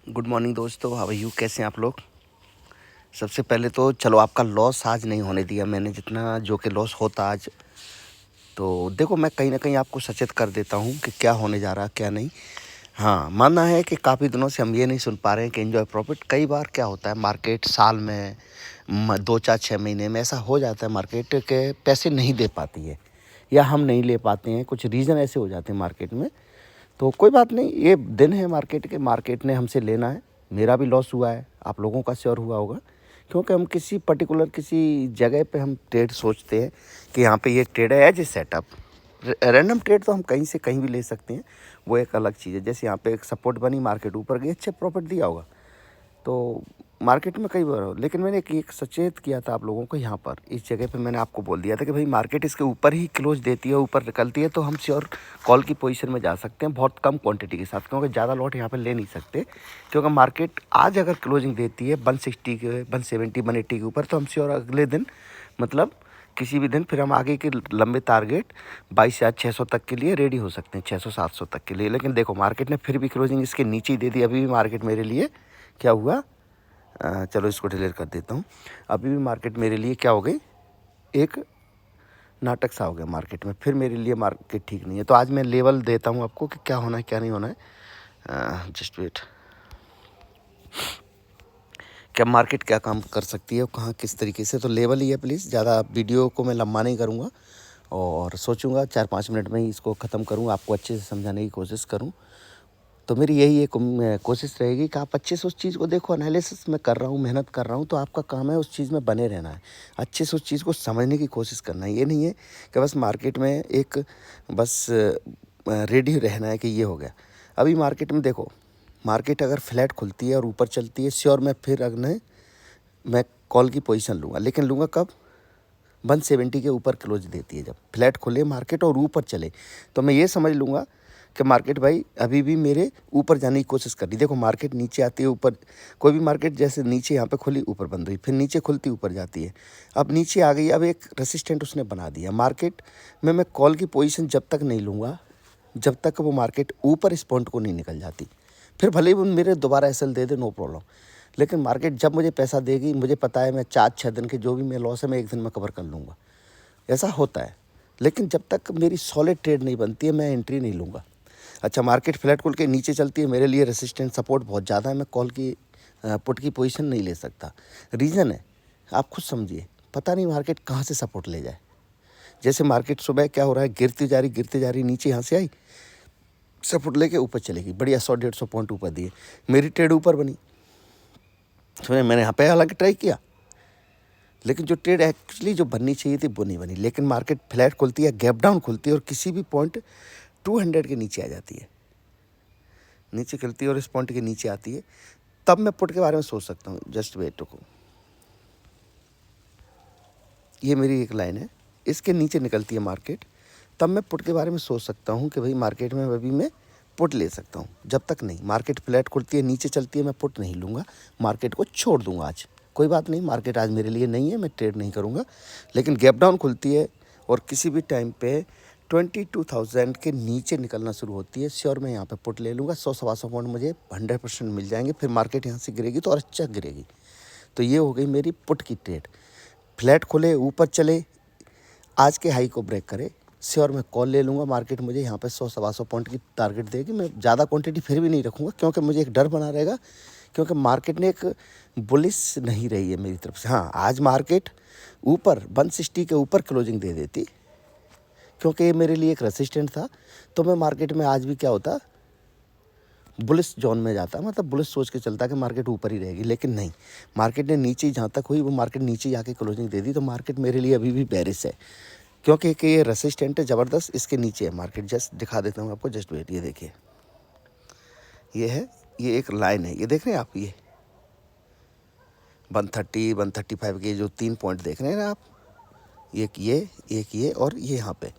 Good morning दोस्तों, how are you? कैसे हैं आप लोग? सबसे पहले तो चलो आपका लॉस आज नहीं होने दिया मैंने, जितना जो कि लॉस होता आज। तो देखो, मैं कहीं ना कहीं आपको सचेत कर देता हूँ कि क्या होने जा रहा है क्या नहीं। हाँ, मानना है कि काफ़ी दिनों से हम ये नहीं सुन पा रहे हैं कि एंजॉय प्रॉफिट। कई बार क्या होता है, मार्केट साल में 2 4 6 महीने में ऐसा हो जाता है मार्केट के पैसे नहीं दे पाती है, या हम नहीं ले पाते हैं। कुछ रीज़न ऐसे हो जाते हैं मार्केट में। तो कोई बात नहीं, ये दिन है मार्केट के, मार्केट ने हमसे लेना है। मेरा भी लॉस हुआ है, आप लोगों का श्योर हुआ होगा, क्योंकि हम किसी पर्टिकुलर किसी जगह पे हम ट्रेड सोचते हैं कि यहाँ पे ये ट्रेड है as a setup. Random trade तो हम कहीं से कहीं भी ले सकते हैं, वो एक अलग चीज़ है। जैसे यहाँ पे एक सपोर्ट बनी, मार्केट ऊपर गई, अच्छे प्रॉफिट दिया होगा। तो मार्केट में कई बार हो, लेकिन मैंने एक सचेत किया था आप लोगों को। यहाँ पर इस जगह पे मैंने आपको बोल दिया था कि भाई मार्केट इसके ऊपर ही क्लोज देती है, ऊपर निकलती है तो हम श्योर कॉल की पोजीशन में जा सकते हैं बहुत कम क्वांटिटी के साथ, क्योंकि ज़्यादा लॉट यहाँ पे ले नहीं सकते। क्योंकि मार्केट आज अगर क्लोजिंग देती है 160 के 170 180 के ऊपर, तो हम श्योर अगले दिन मतलब किसी भी दिन फिर हम आगे के लंबे टारगेट 22,600 तक के लिए रेडी हो सकते हैं, 600 700 तक के लिए। लेकिन देखो, मार्केट ने फिर भी क्लोजिंग इसके नीचे ही दे दी। अभी भी मार्केट मेरे लिए क्या हुआ, चलो इसको डिलीट कर देता हूँ। अभी भी मार्केट मेरे लिए क्या हो गई, एक नाटक सा हो गया मार्केट में। फिर मेरे लिए मार्केट ठीक नहीं है। तो आज मैं लेवल देता हूँ आपको कि क्या होना है क्या नहीं होना है। जस्ट वेट, क्या मार्केट क्या काम कर सकती है और कहाँ किस तरीके से। तो लेवल ही है प्लीज़, ज़्यादा वीडियो को मैं लंबा नहीं करूँगा और सोचूंगा 4 5 मिनट में ही इसको ख़त्म करूँ, आपको अच्छे से समझाने की कोशिश करूँ। तो मेरी यही एक कोशिश रहेगी कि आप अच्छे से उस चीज़ को देखो। एनालिसिस मैं कर रहा हूँ, मेहनत कर रहा हूँ, तो आपका काम है उस चीज़ में बने रहना है, अच्छे से उस चीज़ को समझने की कोशिश करना है। ये नहीं है कि बस मार्केट में एक बस रेडी रहना है कि ये हो गया। अभी मार्केट में देखो, मार्केट अगर फ्लैट खुलती है और ऊपर चलती है, श्योर मैं फिर अगले मैं कॉल की पोजीशन लूँगा। लेकिन लूँगा कब, 170 के ऊपर क्लोज देती है। जब फ्लैट खुले मार्केट और ऊपर चले, तो मैं ये समझ लूँगा कि मार्केट भाई अभी भी मेरे ऊपर जाने की कोशिश कर रही। देखो, मार्केट नीचे आती है ऊपर, कोई भी मार्केट जैसे नीचे यहाँ पे खुली ऊपर बंद हुई, फिर नीचे खुलती ऊपर जाती है, अब नीचे आ गई, अब एक रेसिस्टेंट उसने बना दिया। मार्केट में मैं कॉल की पोजीशन जब तक नहीं लूँगा जब तक वो मार्केट ऊपर इस पॉइंट को नहीं निकल जाती। फिर भले ही वो मेरे दोबारा एसएल दे दे, नो प्रॉब्लम। लेकिन मार्केट जब मुझे पैसा देगी, मुझे पता है मैं 4 6 दिन के जो भी मैं लॉस है मैं एक दिन में कवर कर लूँगा। ऐसा होता है। लेकिन जब तक मेरी सॉलिड ट्रेड नहीं बनती है, मैं एंट्री नहीं लूँगा। अच्छा, मार्केट फ्लैट खुल के नीचे चलती है, मेरे लिए रेसिस्टेंस सपोर्ट बहुत ज़्यादा है, मैं कॉल की पुट की पोजीशन नहीं ले सकता। रीज़न है, आप खुद समझिए, पता नहीं मार्केट कहाँ से सपोर्ट ले जाए। जैसे मार्केट सुबह क्या हो रहा है, गिरती जा रही, नीचे यहाँ से आई, सपोर्ट लेके ऊपर चलेगी, बढ़िया 100 150 पॉइंट ऊपर दिए, मेरी ट्रेड ऊपर बनी। समझे, मैंने यहाँ पे हालांकि ट्राई किया, लेकिन जो ट्रेड एक्चुअली जो बननी चाहिए थी वो नहीं बनी। लेकिन मार्केट फ्लैट खुलती है, गैप डाउन खुलती है और किसी भी पॉइंट 200 के नीचे आ जाती है, नीचे खुलती है और इस पॉइंट के नीचे आती है, तब मैं पुट के बारे में सोच सकता हूँ। जस्ट वेट को, ये मेरी एक लाइन है, इसके नीचे निकलती है मार्केट, तब मैं पुट के बारे में सोच सकता हूँ कि भाई मार्केट में अभी मैं पुट ले सकता हूँ। जब तक नहीं, मार्केट फ्लैट खुलती है नीचे चलती है, मैं पुट नहीं लूँगा, मार्केट को छोड़ दूँगा आज। कोई बात नहीं, मार्केट आज मेरे लिए नहीं है, मैं ट्रेड नहीं करूँगा। लेकिन गैप डाउन खुलती है और किसी भी टाइम पे 22,000 के नीचे निकलना शुरू होती है, श्योर मैं यहाँ पे पुट ले लूँगा। 100 125 पॉइंट मुझे 100% मिल जाएंगे। फिर मार्केट यहाँ से गिरेगी तो और अच्छा गिरेगी। तो ये हो गई मेरी पुट की ट्रेड। फ्लैट खुले, ऊपर चले, आज के हाई को ब्रेक करे, श्योर मैं कॉल ले लूँगा। मार्केट मुझे यहाँ पे 100 125 पॉइंट की टारगेट देगी। मैं ज़्यादा क्वांटिटी फिर भी नहीं रखूँगा, क्योंकि मुझे एक डर बना रहेगा, क्योंकि मार्केट ने एक बुलिश नहीं रही है मेरी तरफ से। हाँ, आज मार्केट ऊपर 160 के ऊपर क्लोजिंग दे देती, क्योंकि ये मेरे लिए एक रेसिस्टेंट था, तो मैं मार्केट में आज भी क्या होता, बुलिश जोन में जाता, मतलब बुलिश सोच के चलता कि मार्केट ऊपर ही रहेगी। लेकिन नहीं, मार्केट ने नीचे जहाँ तक हुई वो मार्केट नीचे जाके क्लोजिंग दे दी। तो मार्केट मेरे लिए अभी भी बेरिश है, क्योंकि ये रेसिस्टेंट है ज़बरदस्त, इसके नीचे है मार्केट। जस्ट दिखा देता हूँ आपको, जस्ट वेट, ये देखिए, ये है, ये एक लाइन है, ये देख रहे हैं आप, ये 130 135 के जो 3 पॉइंट देख रहे हैं ना आप, एक ये और ये यहाँ पे।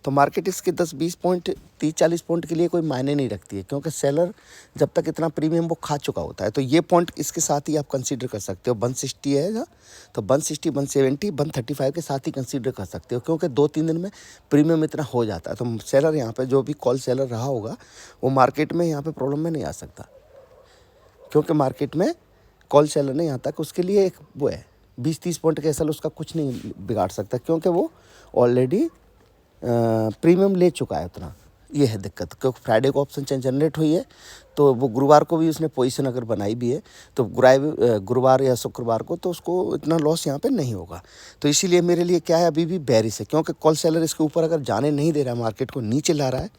तो मार्केट इसके 10 20 पॉइंट 30 40 पॉइंट के लिए कोई मायने नहीं रखती है, क्योंकि सेलर जब तक इतना प्रीमियम वो खा चुका होता है। तो ये पॉइंट इसके साथ ही आप कंसीडर कर सकते हो। 160 है ना, तो 160 170 135 के साथ ही कंसीडर कर सकते हो, क्योंकि 2 3 दिन में प्रीमियम इतना हो जाता है। तो सेलर यहाँ पर जो भी कॉल सेलर रहा होगा वो मार्केट में यहाँ पर प्रॉब्लम में नहीं आ सकता, क्योंकि मार्केट में कॉल सेलर ने यहाँ तक उसके लिए एक वो है 20-30 पॉइंट का एसएल उसका कुछ नहीं बिगाड़ सकता, क्योंकि वो ऑलरेडी प्रीमियम ले चुका है उतना। ये है दिक्कत, क्योंकि फ्राइडे को ऑप्शन चेंज जनरेट हुई है तो वो गुरुवार को भी उसने पोजीशन अगर बनाई भी है तो गुरुवार या शुक्रवार को तो उसको इतना लॉस यहाँ पे नहीं होगा। तो इसीलिए मेरे लिए क्या है अभी भी बेरिश है, क्योंकि कॉल सेलर इसके ऊपर अगर जाने नहीं दे रहा है, मार्केट को नीचे ला रहा है,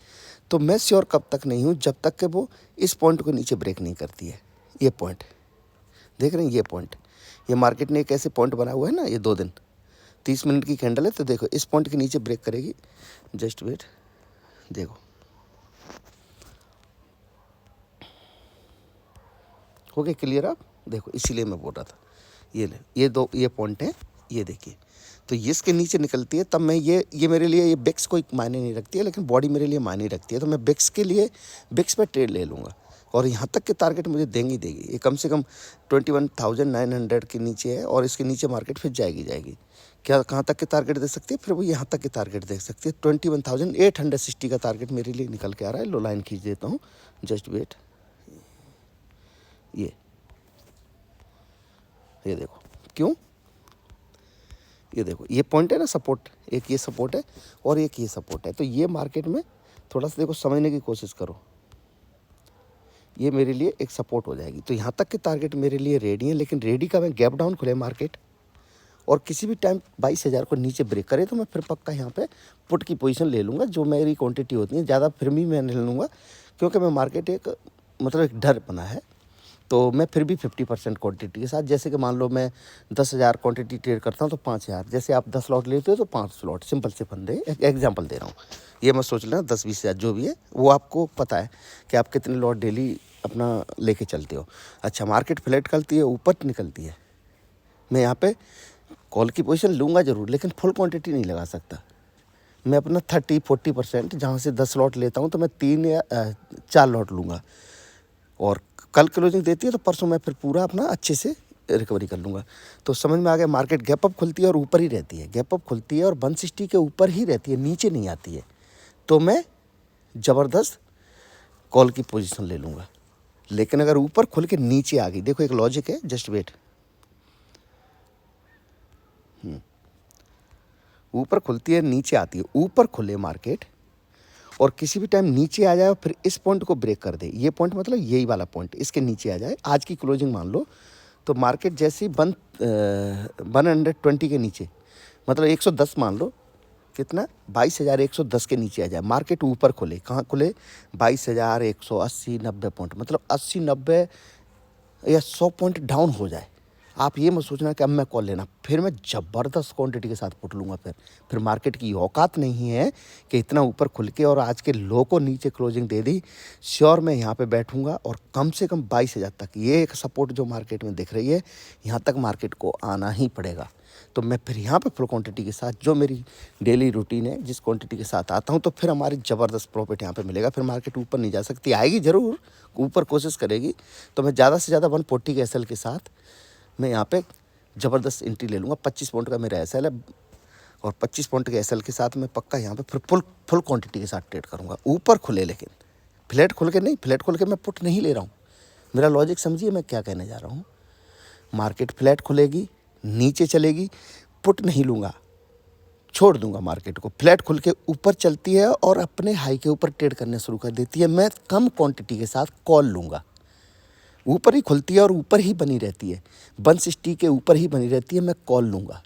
तो मैं श्योर कब तक नहीं हूँ जब तक कि वो इस पॉइंट को नीचे ब्रेक नहीं करती है। ये पॉइंट देख रहे हैं, ये पॉइंट, ये मार्केट ने एक ऐसे पॉइंट बना हुआ है ना, ये 2 दिन 30 मिनट की कैंडल है, तो देखो इस पॉइंट के नीचे ब्रेक करेगी। जस्ट वेट, देखो हो गया क्लियर आप देखो, इसीलिए मैं बोल रहा था ये पॉइंट है, ये देखिए। तो ये इसके नीचे निकलती है तब मैं ये मेरे लिए ये बिक्स कोई मायने नहीं रखती है, लेकिन बॉडी मेरे लिए मायने रखती है। तो मैं बिक्स के लिए बिक्स पे ट्रेड ले लूँगा और यहाँ तक के टारगेट मुझे देंगी। ये कम से कम 21,900 के नीचे है और इसके नीचे मार्केट फिर जाएगी। क्या कहाँ तक के टारगेट दे सकती है, फिर वो यहाँ तक के टारगेट दे सकती है। 21,860 का टारगेट मेरे लिए निकल के आ रहा है। लो लाइन खींच देता हूँ, जस्ट वेट, ये देखो क्यों, ये देखो ये पॉइंट है ना सपोर्ट, एक ये सपोर्ट है और एक ये सपोर्ट है। तो ये मार्केट में थोड़ा सा देखो समझने की कोशिश करो, ये मेरे लिए एक सपोर्ट हो जाएगी। तो यहाँ तक के टारगेट मेरे लिए रेडी है, लेकिन रेडी का मैं गैप डाउन खुले मार्केट और किसी भी टाइम 22,000 को नीचे ब्रेक करे तो मैं फिर पक्का यहाँ पे पुट की पोजीशन ले लूँगा। जो मेरी क्वांटिटी होती है ज़्यादा फिर भी मैं ले लूँगा, क्योंकि मैं मार्केट एक मतलब एक डर बना है। तो मैं फिर भी 50% क्वांटिटी के साथ, जैसे कि मान लो मैं 10,000 क्वांटिटी ट्रेड करता हूँ तो 5,000, जैसे आप 10 लॉट लेते हो तो 5 स्लॉट, सिंपल से फंदे एग्जांपल दे रहा हूँ। ये मत सोच लेना 10-20,000 जो भी है वो आपको पता है कि आप कितने लॉट डेली अपना लेके चलते हो। अच्छा, मार्केट फ्लैट करती है, ऊपर निकलती है, मैं यहाँ पे कॉल की पोजीशन लूँगा ज़रूर, लेकिन फुल क्वांटिटी नहीं लगा सकता। मैं अपना 30-40% जहाँ से 10 लॉट लेता हूँ तो मैं 3 या 4 लॉट लूँगा, और कल क्लोजिंग देती है तो परसों मैं फिर पूरा अपना अच्छे से रिकवरी कर लूँगा। तो समझ में आ गया, मार्केट गैप अप खुलती है और ऊपर ही रहती है, गैप अप खुलती है और 160 के ऊपर ही रहती है, नीचे नहीं आती है। तो मैं ज़बरदस्त कॉल की पोजीशन ले लूँगा। लेकिन अगर ऊपर खुल के नीचे आ गई, देखो एक लॉजिक है, जस्ट वेट, ऊपर खुलती है नीचे आती है, ऊपर खुले मार्केट और किसी भी टाइम नीचे आ जाए और फिर इस पॉइंट को ब्रेक कर दे, ये पॉइंट मतलब यही वाला पॉइंट इसके नीचे आ जाए, आज की क्लोजिंग मान लो, तो मार्केट जैसे ही 120 के नीचे, मतलब 110 मान लो, कितना 22,110 के नीचे आ जाए, मार्केट ऊपर खुले, कहाँ खुले 22,180-90 पॉइंट, मतलब 80-90 या 100 पॉइंट डाउन हो जाए, आप ये मत सोचना कि अब मैं कॉल लेना, फिर मैं ज़बरदस्त क्वांटिटी के साथ पुट लूँगा। फिर मार्केट की औकात नहीं है कि इतना ऊपर खुल के और आज के लो को नीचे क्लोजिंग दे दी। श्योर मैं यहाँ पे बैठूँगा और कम से कम 22,000 तक, ये एक सपोर्ट जो मार्केट में दिख रही है, यहाँ तक मार्केट को आना ही पड़ेगा। तो मैं फिर यहाँ पे फुल क्वांटिटी के साथ, जो मेरी डेली रूटीन है, जिस क्वांटिटी के साथ आता हूँ, तो फिर हमारी ज़बरदस्त प्रॉफिट यहाँ पे मिलेगा। फिर मार्केट ऊपर नहीं जा सकती, आएगी ज़रूर, ऊपर कोशिश करेगी, तो मैं ज़्यादा से ज़्यादा 140 के एसएल के साथ मैं यहाँ पे ज़बरदस्त एंट्री ले लूँगा। 25 पॉइंट का मेरा एसएल है और 25 पॉइंट के एसएल के साथ मैं पक्का यहाँ पे फिर फुल क्वांटिटी के साथ ट्रेड करूँगा। ऊपर खुले, लेकिन फ्लैट खुल के नहीं, फ्लैट खुल के मैं पुट नहीं ले रहा हूँ। मेरा लॉजिक समझिए मैं क्या कहने जा रहा हूँ। मार्केट फ्लैट खुलेगी, नीचे चलेगी, पुट नहीं लूँगा, छोड़ दूंगा मार्केट को। फ्लैट खुल के ऊपर चलती है और अपने हाई के ऊपर ट्रेड करने शुरू कर देती है, मैं कम क्वांटिटी के साथ कॉल लूँगा। ऊपर ही खुलती है और ऊपर ही बनी रहती है, 160 के ऊपर ही बनी रहती है, मैं कॉल लूँगा।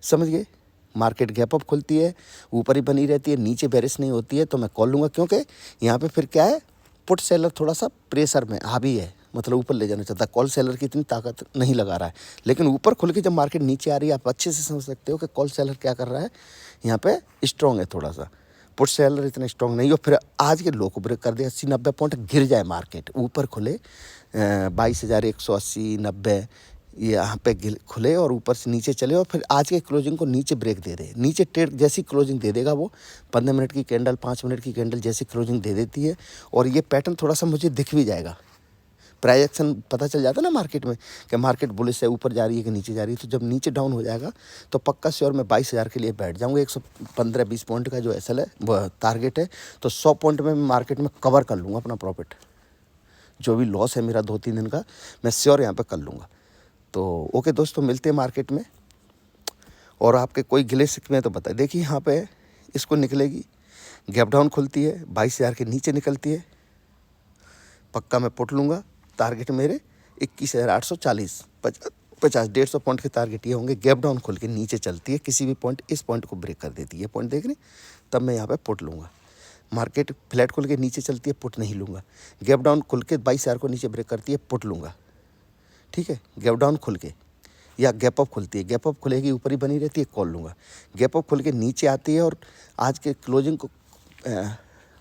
समझ गए, मार्केट गैप अप खुलती है, ऊपर ही बनी रहती है, नीचे बेरिश नहीं होती है, तो मैं कॉल लूँगा। क्योंकि यहाँ पे फिर क्या है, पुट सेलर थोड़ा सा प्रेशर में हावी है, मतलब ऊपर ले जाना चाहता है। कॉल सेलर की इतनी ताकत नहीं लगा रहा है, लेकिन ऊपर खुल के जब मार्केट नीचे आ रही है, आप अच्छे से समझ सकते हो कि कॉल सेलर क्या कर रहा है, यहाँ पे स्ट्रॉन्ग है थोड़ा सा। पुट सेलर इतना स्ट्रॉन्ग नहीं हो, फिर आज के लो को ब्रेक कर दे, 80-90 पॉइंट गिर जाए, मार्केट ऊपर खुले 22,180-90 यहाँ पे खुले और ऊपर से नीचे चले और फिर आज के क्लोजिंग को नीचे ब्रेक दे दे। नीचे ट्रेड जैसी क्लोजिंग दे देगा वो, 15 मिनट की कैंडल, 5 मिनट की कैंडल जैसी क्लोजिंग दे देती है। और ये पैटर्न थोड़ा सा मुझे दिख भी जाएगा, प्राइस एक्शन पता चल जाता है ना मार्केट में कि मार्केट बुलिश से ऊपर जा रही है कि नीचे जा रही है। तो जब नीचे डाउन हो जाएगा तो पक्का श्योर मैं 22,000 के लिए बैठ जाऊँगा। 115-20 पॉइंट का जो एसएल है वो टारगेट है, तो 100 पॉइंट में मैं मार्केट में कवर कर लूँगा अपना प्रॉफिट। जो भी लॉस है मेरा 2-3 दिन का, मैं श्योर यहाँ पे कर लूँगा। तो ओके दोस्तों, मिलते हैं मार्केट में। और आपके कोई गिले शिकवे हैं तो बताए। देखिए यहाँ पे इसको निकलेगी, गैप डाउन खुलती है, 22,000 के नीचे निकलती है, पक्का मैं पुट लूँगा। टारगेट मेरे 21,840, 50-150 पॉइंट के टारगेट ये होंगे। गैप डाउन खुल के नीचे चलती है, किसी भी पॉइंट इस पॉइंट को ब्रेक कर देती है, ये पॉइंट देख रहे हैं, तब मैं यहाँ पे पुट लूँगा। मार्केट फ्लैट खुल के नीचे चलती है, पुट नहीं लूँगा। गैप डाउन खुल के 22,000 को नीचे ब्रेक करती है, पुट लूँगा। ठीक है, गैप डाउन खुल के या गैप अप खुलती है, गैप अप खुलेगी ऊपर ही बनी रहती है, कॉल लूँगा। गैप अप खुल के नीचे आती है और आज के क्लोजिंग को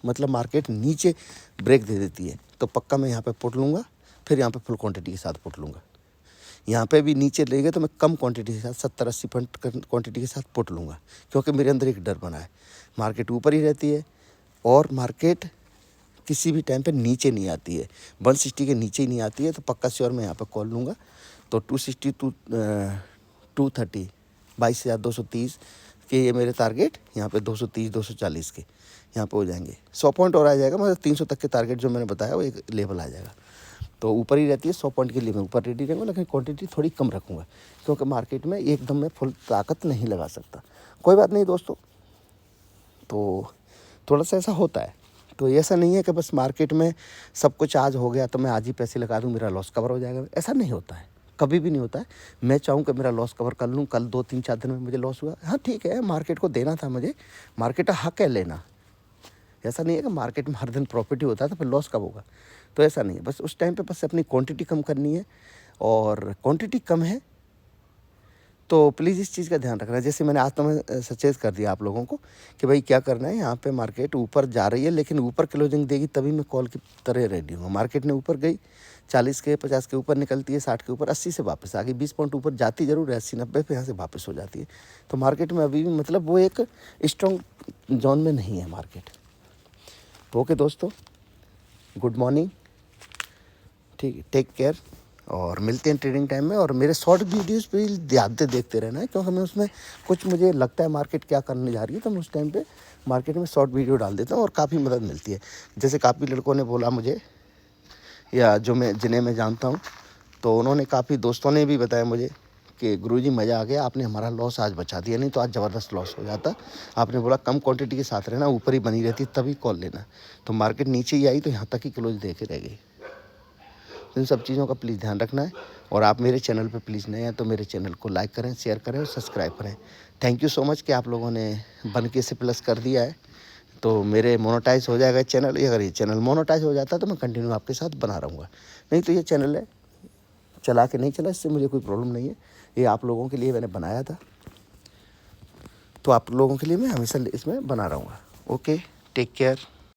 मतलब मार्केट नीचे ब्रेक दे देती है, तो पक्का मैं यहाँ पे पुट लूँगा। फिर यहाँ पे फुल क्वांटिटी के साथ पुट लूँगा। यहाँ पे भी नीचे ले गए तो मैं कम क्वांटिटी के साथ 70-80 पॉइंट क्वांटिटी के साथ पुट लूँगा, क्योंकि मेरे अंदर एक डर बना है, मार्केट ऊपर ही रहती है और मार्केट किसी भी टाइम पे नीचे नहीं आती है, 160 के नीचे ही नहीं आती है, तो पक्का श्योर मैं यहाँ पे कॉल लूँगा। तो 260 230 22,230 के ये मेरे टारगेट यहाँ पे 230-240 के यहाँ पे हो जाएंगे। 100 पॉइंट और आ जाएगा, मतलब 300 तक के टारगेट जो मैंने बताया वो एक लेवल आ जाएगा। तो ऊपर ही रहती है, 100 पॉइंट के लिए मैं ऊपर रेडी रहूँगा, लेकिन क्वांटिटी थोड़ी कम रखूँगा, क्योंकि मार्केट में एकदम मैं फुल ताकत नहीं लगा सकता। कोई बात नहीं दोस्तों, तो थोड़ा सा ऐसा होता है। तो ऐसा नहीं है कि बस मार्केट में सब कुछ आज हो गया तो मैं आज ही पैसे लगा दूँ, मेरा लॉस कवर हो जाएगा, ऐसा नहीं होता है, कभी भी नहीं होता है। मैं चाहूँ कि मेरा लॉस कवर कर लूँ, कल 2-3-4 दिन में मुझे लॉस हुआ, हाँ ठीक है, मार्केट को देना था मुझे, मार्केट का हक है लेना। ऐसा नहीं है कि मार्केट में हर दिन प्रॉफिट ही होता है तो फिर लॉस कब होगा, तो ऐसा नहीं है। बस उस टाइम पे बस अपनी क्वांटिटी कम करनी है, और क्वांटिटी कम है तो प्लीज़ इस चीज़ का ध्यान रखना है। जैसे मैंने आज तो मैं सचेत कर दिया आप लोगों को कि भाई क्या करना है, यहाँ पे मार्केट ऊपर जा रही है, लेकिन ऊपर क्लोजिंग देगी तभी मैं कॉल की तरह रेडी हूँ। मार्केट ने ऊपर गई, 40 के 50 के ऊपर निकलती है, 60 के ऊपर, 80 से वापस आ गई, 20 पॉइंट ऊपर जाती जरूर है, 80-90 पे यहाँ से वापस हो जाती है। तो मार्केट में अभी भी मतलब वो एक स्ट्रॉन्ग जोन में नहीं है मार्केट। तो ओके दोस्तों, गुड मॉर्निंग, ठीक है, टेक केयर, और मिलते हैं ट्रेडिंग टाइम में। और मेरे शॉर्ट वीडियोस पे ध्यान से देखते रहना है, क्योंकि मैं उसमें कुछ मुझे लगता है मार्केट क्या करने जा रही है, तो मैं उस टाइम पे मार्केट में शॉर्ट वीडियो डाल देता हूँ और काफ़ी मदद मिलती है। जैसे काफ़ी लड़कों ने बोला मुझे, या जो मैं जिन्हें मैं जानता हूँ, तो उन्होंने काफ़ी दोस्तों ने भी बताया मुझे कि गुरुजी मज़ा आ गया, आपने हमारा लॉस आज बचा दिया, नहीं तो आज ज़बरदस्त लॉस हो जाता। आपने बोला कम क्वांटिटी के साथ रहना, ऊपर ही बनी रहती तभी कॉल लेना। तो मार्केट नीचे ही आई तो यहाँ तक ही क्लोज दे के रह गई। इन सब चीज़ों का प्लीज़ ध्यान रखना है। और आप मेरे चैनल पे प्लीज़ नए हैं तो मेरे चैनल को लाइक करें, शेयर करें और सब्सक्राइब करें। थैंक यू सो मच कि आप लोगों ने 1K से प्लस कर दिया है, तो मेरे मोनेटाइज हो जाएगा चैनल। अगर ये चैनल मोनेटाइज हो जाता है तो मैं कंटिन्यू आपके साथ बना रहूँगा, नहीं तो ये चैनल है चला के नहीं चला, इससे मुझे कोई प्रॉब्लम नहीं है। ये आप लोगों के लिए मैंने बनाया था, तो आप लोगों के लिए मैं हमेशा इसमें बना रहूँगा। Okay, take care.